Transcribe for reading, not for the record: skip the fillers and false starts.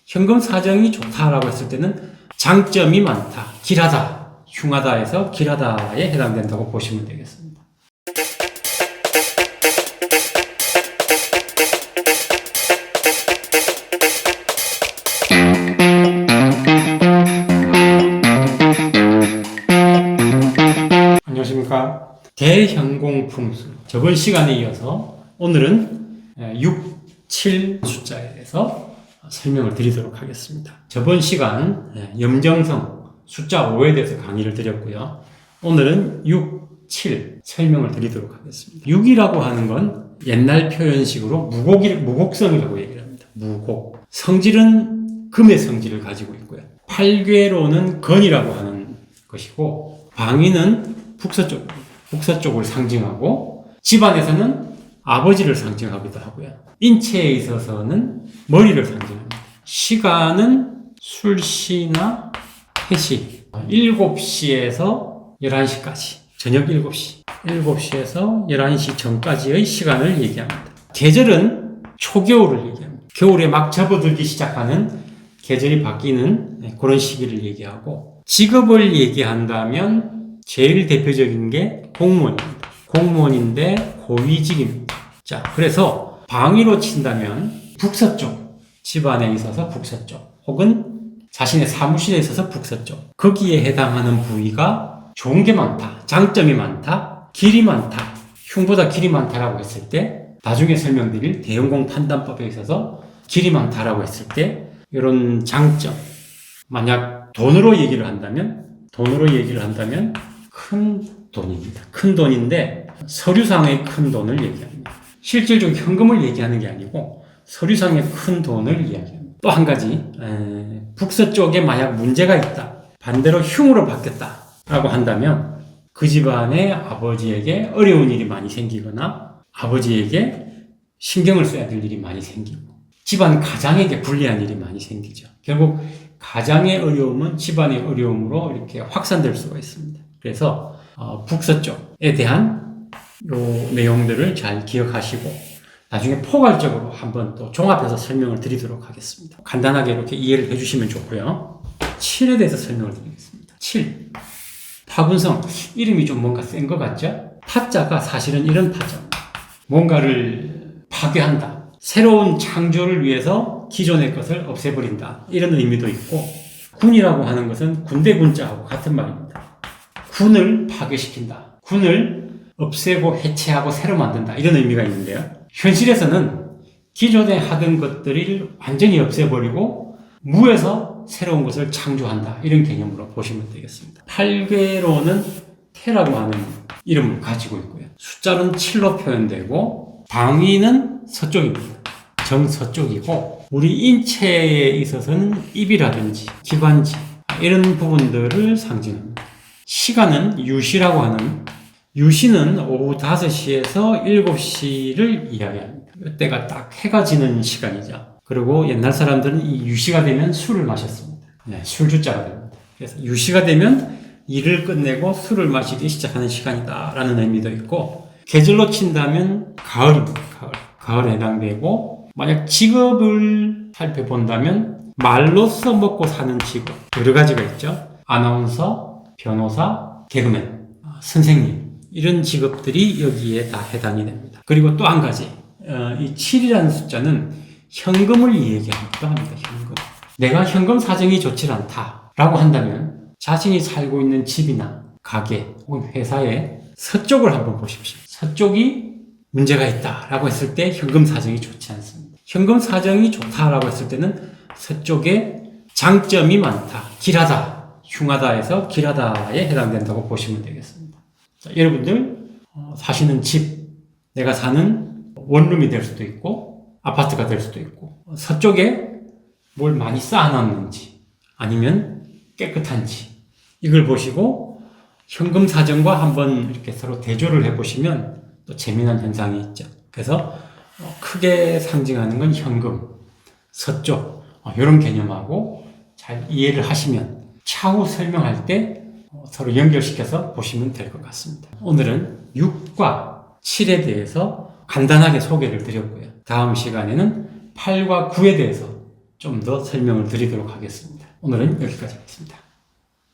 현금 사정이 좋다라고 했을 때는 장점이 많다, 길하다, 흉하다에서 길하다에 해당된다고 보시면 되겠습니다. 안녕하십니까. 대현공풍수. 저번 시간에 이어서 오늘은 6, 7 숫자에 대해서 설명을 드리도록 하겠습니다. 저번 시간 염정성 숫자 5에 대해서 강의를 드렸고요. 오늘은 6, 7 설명을 드리도록 하겠습니다. 6이라고 하는 건 옛날 표현식으로 무곡성이라고 얘기를 합니다. 무곡. 성질은 금의 성질을 가지고 있고요. 팔괘로는 건이라고 하는 것이고, 방위는 북서쪽을 상징하고, 집안에서는 아버지를 상징하기도 하고요. 인체에 있어서는 머리를 상징합니다. 시간은 술시나 해시, 7시에서 11시까지, 저녁 7시, 7시에서 11시 전까지의 시간을 얘기합니다. 계절은 초겨울을 얘기합니다. 겨울에 막 접어들기 시작하는 계절이 바뀌는 그런 시기를 얘기하고, 직업을 얘기한다면 제일 대표적인 게 공무원입니다. 공무원인데 고위직입니다. 자, 그래서 방위로 친다면 북서쪽, 집안에 있어서 북서쪽, 혹은 자신의 사무실에 있어서 북서쪽, 거기에 해당하는 부위가 좋은 게 많다, 장점이 많다, 길이 많다, 흉보다 길이 많다라고 했을 때, 나중에 설명드릴 대형공 판단법에 있어서 길이 많다라고 했을 때 이런 장점, 만약 돈으로 얘기를 한다면 큰 돈입니다. 큰 돈인데 서류상의 큰 돈을 얘기합니다. 실질적으로 현금을 얘기하는 게 아니고 서류상의 큰 돈을 이야기합니다. 또 한 가지, 북서쪽에 만약 문제가 있다, 반대로 흉으로 바뀌었다 라고 한다면 그 집안의 아버지에게 어려운 일이 많이 생기거나 아버지에게 신경을 써야 될 일이 많이 생기고, 집안 가장에게 불리한 일이 많이 생기죠. 결국 가장의 어려움은 집안의 어려움으로 이렇게 확산될 수가 있습니다. 그래서 북서쪽에 대한 요 내용들을 잘 기억하시고 나중에 포괄적으로 한번 또 종합해서 설명을 드리도록 하겠습니다. 간단하게 이렇게 이해를 해주시면 좋고요. 7에 대해서 설명을 드리겠습니다. 7. 파군성. 이름이 좀 뭔가 센 것 같죠? 파자가 사실은 이런 파자입니다. 뭔가를 파괴한다, 새로운 창조를 위해서 기존의 것을 없애버린다, 이런 의미도 있고, 군이라고 하는 것은 군대 군자하고 같은 말입니다. 군을 파괴시킨다, 군을 없애고 해체하고 새로 만든다, 이런 의미가 있는데요. 현실에서는 기존에 하던 것들을 완전히 없애버리고 무에서 새로운 것을 창조한다, 이런 개념으로 보시면 되겠습니다. 팔괘로는 태라고 하는 이름을 가지고 있고요. 숫자는 7로 표현되고, 방위는 서쪽입니다. 정서쪽이고, 우리 인체에 있어서는 입이라든지 기관지 이런 부분들을 상징합니다. 시간은 유시라고 하는, 유시는 오후 5시에서 7시를 이야기합니다. 이때가 딱 해가 지는 시간이죠. 그리고 옛날 사람들은 이 유시가 되면 술을 마셨습니다. 술주자가 됩니다. 그래서 유시가 되면 일을 끝내고 술을 마시기 시작하는 시간이다라는 의미도 있고, 계절로 친다면 가을입니다. 가을에 해당되고, 만약 직업을 살펴본다면 말로써 먹고 사는 직업 여러 가지가 있죠. 아나운서, 변호사, 개그맨, 선생님, 이런 직업들이 여기에 다 해당이 됩니다. 그리고 또 한 가지, 이 7이라는 숫자는 현금을 얘기하기도 합니다. 현금. 내가 현금 사정이 좋지 않다라고 한다면 자신이 살고 있는 집이나 가게 혹은 회사의 서쪽을 한번 보십시오. 서쪽이 문제가 있다라고 했을 때 현금 사정이 좋지 않습니다. 현금 사정이 좋다라고 했을 때는 서쪽에 장점이 많다, 길하다, 흉하다에서 길하다에 해당된다고 보시면 되겠습니다. 자, 여러분들 사시는 집, 내가 사는 원룸이 될 수도 있고 아파트가 될 수도 있고, 서쪽에 뭘 많이 쌓아놨는지 아니면 깨끗한지 이걸 보시고 현금 사정과 한번 이렇게 서로 대조를 해보시면 또 재미난 현상이 있죠. 그래서 크게 상징하는 건 현금, 서쪽, 이런 개념하고 잘 이해를 하시면 차후 설명할 때 서로 연결시켜서 보시면 될 것 같습니다. 오늘은 6과 7에 대해서 간단하게 소개를 드렸고요. 다음 시간에는 8과 9에 대해서 좀 더 설명을 드리도록 하겠습니다. 오늘은 여기까지 하겠습니다.